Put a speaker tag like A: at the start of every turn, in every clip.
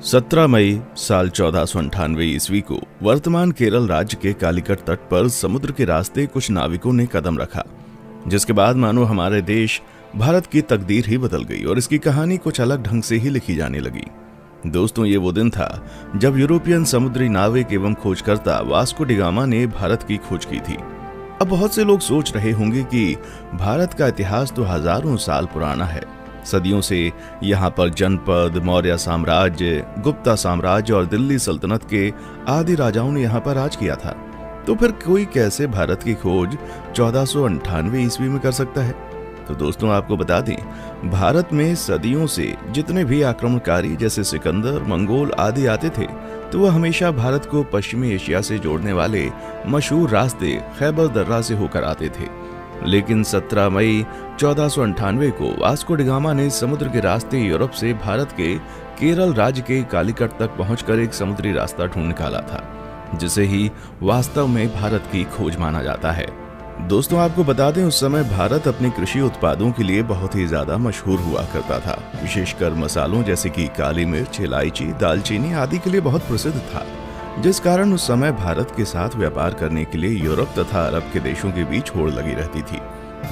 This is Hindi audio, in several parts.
A: 17 मई साल 1498 ईस्वी को वर्तमान केरल राज्य के कालीकट तट पर समुद्र के रास्ते कुछ नाविकों ने कदम रखा, जिसके बाद मानो हमारे देश भारत की तकदीर ही बदल गई और इसकी कहानी कुछ अलग ढंग से ही लिखी जाने लगी। दोस्तों, ये वो दिन था जब यूरोपियन समुद्री नाविक एवं खोजकर्ता वास्को डी गामा ने भारत की खोज की थी। अब बहुत से लोग सोच रहे होंगे कि भारत का इतिहास तो हजारों साल पुराना है। सदियों से यहाँ पर जनपद, मौर्य साम्राज्य, गुप्ता साम्राज्य और दिल्ली सल्तनत के आदि राजाओं ने यहाँ पर राज किया था। तो फिर कोई कैसे भारत की खोज 1498 ईस्वी में कर सकता है? तो दोस्तों, आपको बता दें, भारत में सदियों से जितने भी आक्रमणकारी जैसे सिकंदर, मंगोल आदि आते थे, तो वह हमेशा भारत को पश्चिमी एशिया से जोड़ने वाले मशहूर रास्ते खैबर दर्रा से होकर आते थे। लेकिन 17 मई 1498 को वास्को डी गामा ने समुद्र के रास्ते यूरोप से भारत के केरल राज्य के कालीकट तक पहुंचकर एक समुद्री रास्ता ढूंढ निकाला था, जिसे ही वास्तव में भारत की खोज माना जाता है। दोस्तों, आपको बता दें, उस समय भारत अपने कृषि उत्पादों के लिए बहुत ही ज्यादा मशहूर हुआ करता था। विशेषकर मसालों जैसे कि काली मिर्च, इलायची, दालचीनी आदि के लिए बहुत प्रसिद्ध था, जिस कारण उस समय भारत के साथ व्यापार करने के लिए यूरोप तथा अरब के देशों के बीच होड़ लगी रहती थी।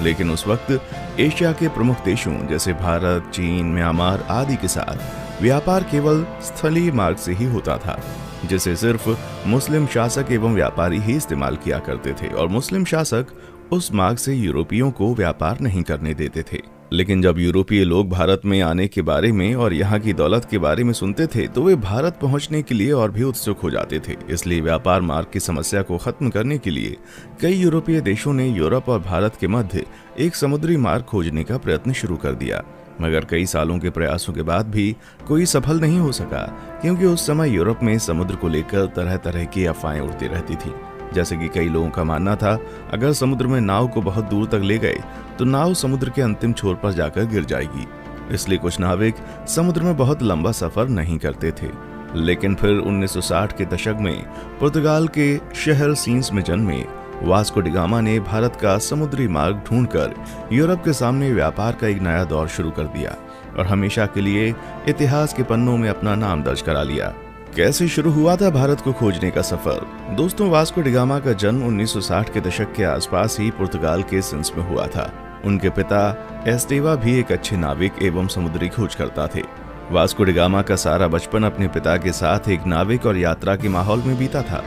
A: लेकिन उस वक्त एशिया के प्रमुख देशों जैसे भारत, चीन, म्यांमार आदि के साथ व्यापार केवल स्थलीय मार्ग से ही होता था, जिसे सिर्फ मुस्लिम शासक एवं व्यापारी ही इस्तेमाल किया करते थे और मुस्लिम शासक उस मार्ग से यूरोपियों को व्यापार नहीं करने देते थे। लेकिन जब यूरोपीय लोग भारत में आने के बारे में और यहाँ की दौलत के बारे में सुनते थे, तो वे भारत पहुँचने के लिए और भी उत्सुक हो जाते थे। इसलिए व्यापार मार्ग की समस्या को खत्म करने के लिए कई यूरोपीय देशों ने यूरोप और भारत के मध्य एक समुद्री मार्ग खोजने का प्रयत्न शुरू कर दिया। मगर कई सालों के प्रयासों के बाद भी कोई सफल नहीं हो सका, क्योंकि उस समय यूरोप में समुद्र को लेकर तरह तरह की अफवाहें उड़ती रहती थी। जैसे कि कई लोगों का मानना था, अगर समुद्र में नाव को बहुत दूर तक ले गए तो नाव समुद्र के अंतिम छोर पर जाकर गिर जाएगी। इसलिए कुछ नाविक समुद्र में बहुत लंबा सफर नहीं करते थे। लेकिन फिर 1960 के दशक में पुर्तगाल के शहर सीन्स में जन्मे वास्को डी गामा ने भारत का समुद्री मार्ग ढूंढकर यूरोप के सामने व्यापार का एक नया दौर शुरू कर दिया और हमेशा के लिए इतिहास के पन्नों में अपना नाम दर्ज करा लिया। कैसे शुरू हुआ था भारत को खोजने का सफर? दोस्तों, वास्को डी गामा का जन्म 1960 के दशक के आसपास ही पुर्तगाल के सिंस में हुआ था। उनके पिता एस्टेवा भी एक अच्छे नाविक एवं समुद्री खोजकर्ता थे। वास्को डी गामा का सारा बचपन अपने पिता के साथ एक नाविक और यात्रा के माहौल में बीता था।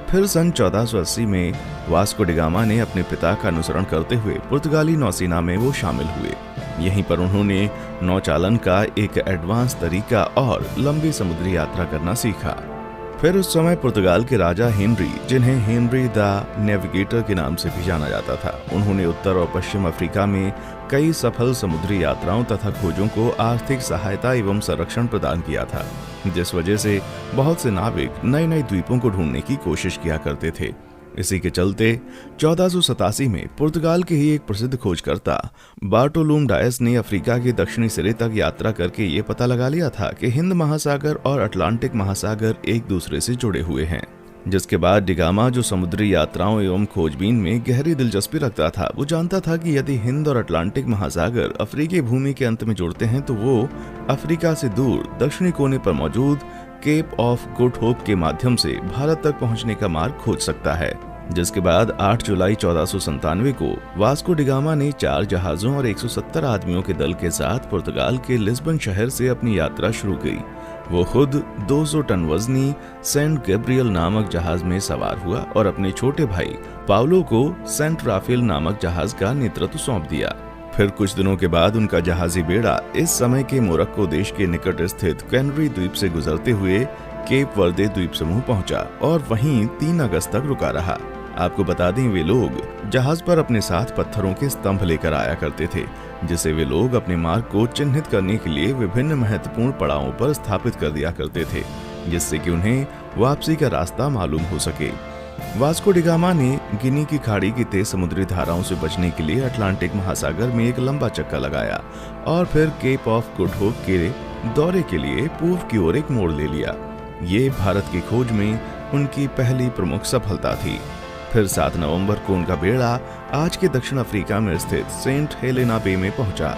A: फिर सन 1480 में वास्को डी गामा ने अपने पिता का अनुसरण करते हुए पुर्तगाली नौसेना में वो शामिल हुए। यहीं पर उन्होंने नौचालन का एक एडवांस तरीका और लंबी समुद्री यात्रा करना सीखा। फिर उस समय पुर्तगाल के राजा हेनरी, जिन्हें हेनरी द नेविगेटर के नाम से भी जाना जाता था, उन्होंने उत्तर और पश्चिम अफ्रीका में कई सफल समुद्री यात्राओं तथा खोजों को आर्थिक सहायता एवं संरक्षण प्रदान किया था, जिस वजह से बहुत से नाविक नए नए द्वीपों को ढूंढने की कोशिश किया करते थे। इसी के चलते 1487 में पुर्तगाल के ही एक प्रसिद्ध खोजकर्ता बार्टोलुम डायस ने अफ्रीका के दक्षिणी सिरे तक यात्रा करके ये पता लगा लिया था कि हिंद महासागर और अटलांटिक महासागर एक दूसरे से जुड़े हुए हैं। जिसके बाद डी गामा, जो समुद्री यात्राओं एवं खोजबीन में गहरी दिलचस्पी रखता था, वो जानता था कि यदि हिंद और अटलांटिक महासागर अफ्रीकी भूमि के अंत में जुड़ते हैं तो वो अफ्रीका से दूर दक्षिणी कोने पर मौजूद केप ऑफ गुड होप के माध्यम से भारत तक पहुंचने का मार्ग खोज सकता है। जिसके बाद 8 जुलाई 1497 को वास्को डी गामा ने 4 जहाजों और 170 आदमियों के दल के साथ पुर्तगाल के लिस्बन शहर से अपनी यात्रा शुरू की। वो खुद 200 टन वजनी सेंट गैब्रियल नामक जहाज में सवार हुआ और अपने छोटे भाई पाउलो को सेंट राफेल नामक जहाज का नेतृत्व सौंप दिया। फिर कुछ दिनों के बाद उनका जहाजी बेड़ा इस समय के मोरक्को देश के निकट स्थित कैनरी द्वीप से गुजरते हुए केप वर्दे द्वीप समूह पहुंचा और वहीं 3 अगस्त तक रुका रहा। आपको बता दें, वे लोग जहाज पर अपने साथ पत्थरों के स्तंभ लेकर आया करते थे, जिसे वे लोग अपने मार्ग को चिन्हित करने के लिए विभिन्न महत्वपूर्ण पड़ावों पर स्थापित कर दिया करते थे, जिससे कि उन्हें वापसी का रास्ता मालूम हो सके। वास्को डी गामा ने गिनी की खाड़ी की तेज समुद्री धाराओं से बचने के लिए अटलांटिक महासागर में एक लंबा चक्का लगाया और फिर केप ऑफ गुड होप के दौरे के लिए पूर्व की ओर एक मोड़ ले लिया। ये भारत की खोज में उनकी पहली प्रमुख सफलता थी। फिर 7 नवंबर को उनका बेड़ा आज के दक्षिण अफ्रीका में स्थित सेंट हेलेना बे में पहुंचा।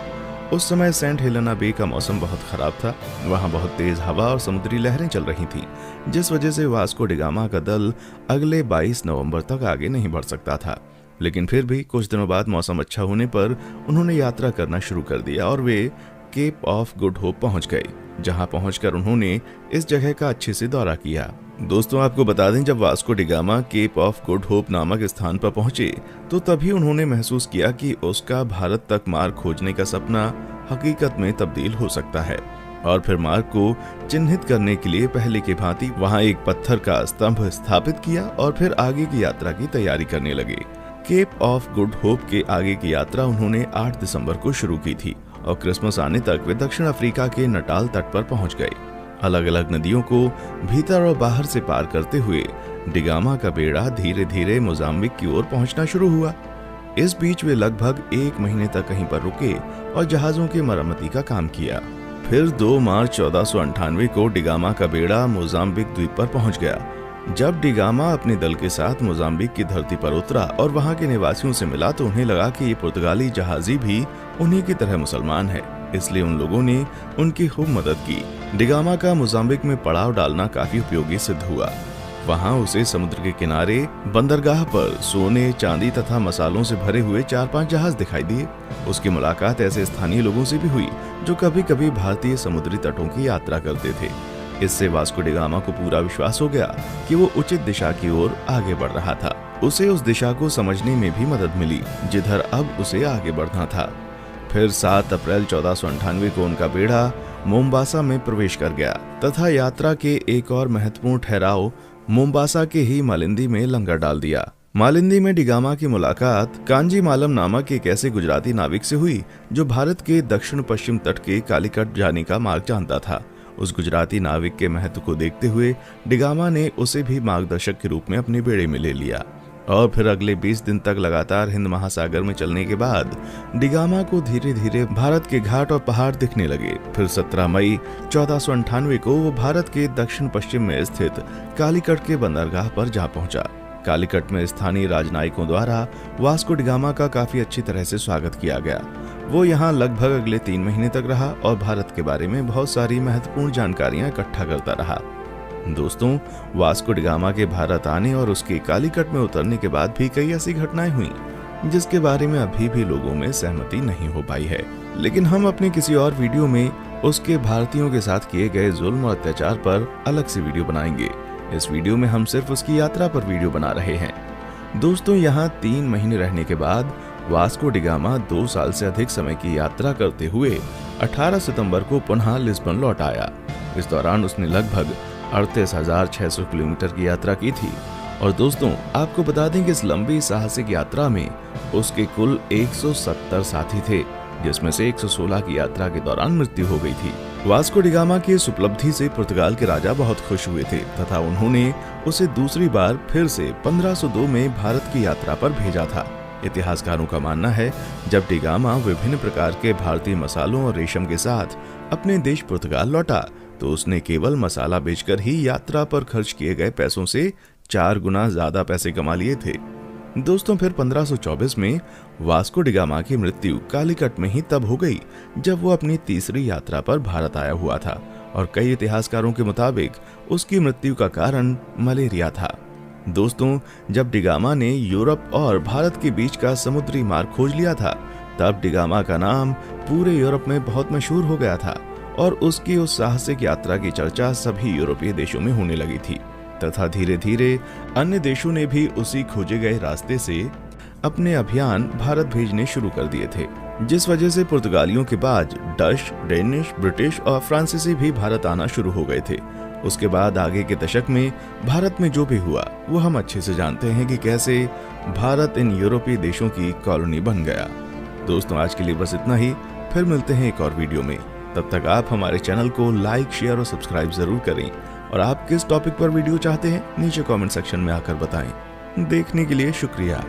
A: उस समय सेंट हेलेना बे का मौसम बहुत खराब था। वहां बहुत तेज हवा और समुद्री लहरें चल रही थीं, जिस वजह से वास्को डी गामा का दल अगले 22 नवंबर तक आगे नहीं बढ़ सकता था। लेकिन फिर भी कुछ दिनों बाद मौसम अच्छा होने पर उन्होंने यात्रा करना शुरू कर दिया और वे केप ऑफ गुड होप पहुंच गए, जहां पहुंचकर उन्होंने इस जगह का अच्छे से दौरा किया। दोस्तों, आपको बता दें, जब Vasco da Gama Cape of Good Hope नामक स्थान पर पहुंचे तो तभी उन्होंने महसूस किया कि उसका भारत तक मार्ग खोजने का सपना हकीकत में तब्दील हो सकता है। और फिर मार्ग को चिन्हित करने के लिए पहले की भांति वहां एक पत्थर का स्तंभ स्थापित किया और फिर आगे की यात्रा की तैयारी करने लगे। केप ऑफ गुड होप के आगे की यात्रा उन्होंने 8 दिसंबर को शुरू की थी और क्रिसमस आने तक वे दक्षिण अफ्रीका के नटाल तट पर पहुंच गए। अलग अलग नदियों को भीतर और बाहर से पार करते हुए डी गामा का बेड़ा धीरे धीरे मोजाम्बिक की ओर पहुंचना शुरू हुआ। इस बीच वे लगभग 1 महीने तक कहीं पर रुके और जहाजों की मरम्मती का काम किया। फिर 2 मार्च 1498 को डी गामा का बेड़ा मोजाम्बिक द्वीप पर पहुंच गया। जब डी गामा अपने दल के साथ मोजाम्बिक की धरती पर उतरा और वहां के निवासियों से मिला तो उन्हें लगा कि ये पुर्तगाली जहाजी भी उन्हीं की तरह मुसलमान है, इसलिए उन लोगों ने उनकी खूब मदद की। डी गामा का मोजाम्बिक में पड़ाव डालना काफी उपयोगी सिद्ध हुआ। वहां उसे समुद्र के किनारे बंदरगाह पर सोने, चांदी तथा मसालों से भरे हुए 4-5 जहाज दिखाई दिए। उसकी मुलाकात ऐसे स्थानीय लोगों से भी हुई जो कभी कभी भारतीय समुद्री तटों की यात्रा करते थे। इससे वास्को डी गामा को पूरा विश्वास हो गया कि वो उचित दिशा की ओर आगे बढ़ रहा था। उसे उस दिशा को समझने में भी मदद मिली जिधर अब उसे आगे बढ़ना था। फिर 7 अप्रैल 1498 को उनका बेड़ा मोम्बासा में प्रवेश कर गया तथा यात्रा के एक और महत्वपूर्ण ठहराव मोम्बासा के ही मालिंदी में लंगर डाल दिया। मालिंदी में डी गामा की मुलाकात कांजी मालम नामक एक ऐसे गुजराती नाविक से हुई जो भारत के दक्षिण पश्चिम तट के कालीकट जाने का मार्ग जानता था। उस गुजराती नाविक के महत्व को देखते हुए डी गामा ने उसे भी मार्गदर्शक के रूप में अपने बेड़े में ले लिया और फिर अगले 20 दिन तक लगातार हिंद महासागर में चलने के बाद डी गामा को धीरे धीरे भारत के घाट और पहाड़ दिखने लगे। फिर 17 मई 1498 को वो भारत के दक्षिण पश्चिम में स्थित कालीकट के बंदरगाह पर जा पहुंचा। कालीकट में स्थानीय राजनयिकों द्वारा वास्को डी गामा का काफी अच्छी तरह से स्वागत किया गया। वो यहाँ लगभग अगले 3 महीने तक रहा और भारत के बारे में बहुत सारी महत्वपूर्ण जानकारियां इकट्ठा करता रहा। दोस्तों, वास्को डी गामा के भारत आने और उसके कालीकट में उतरने के बाद भी कई ऐसी घटनाएं हुई जिसके बारे में अभी भी लोगों में सहमति नहीं हो पाई है, लेकिन हम अपने किसी और वीडियो में उसके भारतीयों के साथ किए गए जुल्म और अत्याचार पर अलग से वीडियो बनाएंगे। इस वीडियो में हम सिर्फ उसकी यात्रा पर वीडियो बना रहे हैं। दोस्तों, यहाँ 3 महीने रहने के बाद वास्को डी गामा 2 साल से अधिक समय की यात्रा करते हुए 18 सितंबर को पुनः लिस्बन लौट आया। इस दौरान उसने लगभग 38,600 किलोमीटर की यात्रा की थी। और दोस्तों, आपको बता दें कि इस लंबी साहसिक यात्रा में उसके कुल 170 साथी थे, जिसमें से 116 की यात्रा के दौरान मृत्यु हो गई थी। वास्को डी गामा की इस उपलब्धि से पुर्तगाल के राजा बहुत खुश हुए थे तथा उन्होंने उसे दूसरी बार फिर से 1502 में भारत की यात्रा पर भेजा था। इतिहासकारों का मानना है जब डी गामा विभिन्न प्रकार के भारतीय मसालों और रेशम के साथ अपने देश पुर्तगाल लौटा तो उसने केवल मसाला बेचकर ही यात्रा पर खर्च किए गए पैसों से 4 गुना ज्यादा पैसे कमा लिए थे। दोस्तों, फिर 1524 में वास्को डी गामा की मृत्यु कालीकट में ही तब हो गई जब वो अपनी तीसरी यात्रा पर भारत आया हुआ था और कई इतिहासकारों के मुताबिक उसकी मृत्यु का कारण मलेरिया था। दोस्तों, जब डी गामा ने यूरोप और भारत के बीच का समुद्री मार्ग खोज लिया था तब डी गामा का नाम पूरे यूरोप में बहुत मशहूर हो गया था और उसकी उस साहसिक यात्रा की चर्चा सभी यूरोपीय देशों में होने लगी थी तथा धीरे धीरे अन्य देशों ने भी उसी खोजे गए रास्ते से अपने अभियान भारत भेजने शुरू कर दिए थे, जिस वजह से पुर्तगालियों के बाद डच, डेनिश, ब्रिटिश और फ्रांसीसी भी भारत आना शुरू हो गए थे। उसके बाद आगे के दशक में भारत में जो भी हुआ वो हम अच्छे से जानते हैं कि कैसे भारत इन यूरोपीय देशों की कॉलोनी बन गया। दोस्तों, आज के लिए बस इतना ही। फिर मिलते हैं एक और वीडियो में। तब तक आप हमारे चैनल को लाइक, शेयर और सब्सक्राइब जरूर करें और आप किस टॉपिक पर वीडियो चाहते हैं नीचे कमेंट सेक्शन में आकर बताएं। देखने के लिए शुक्रिया।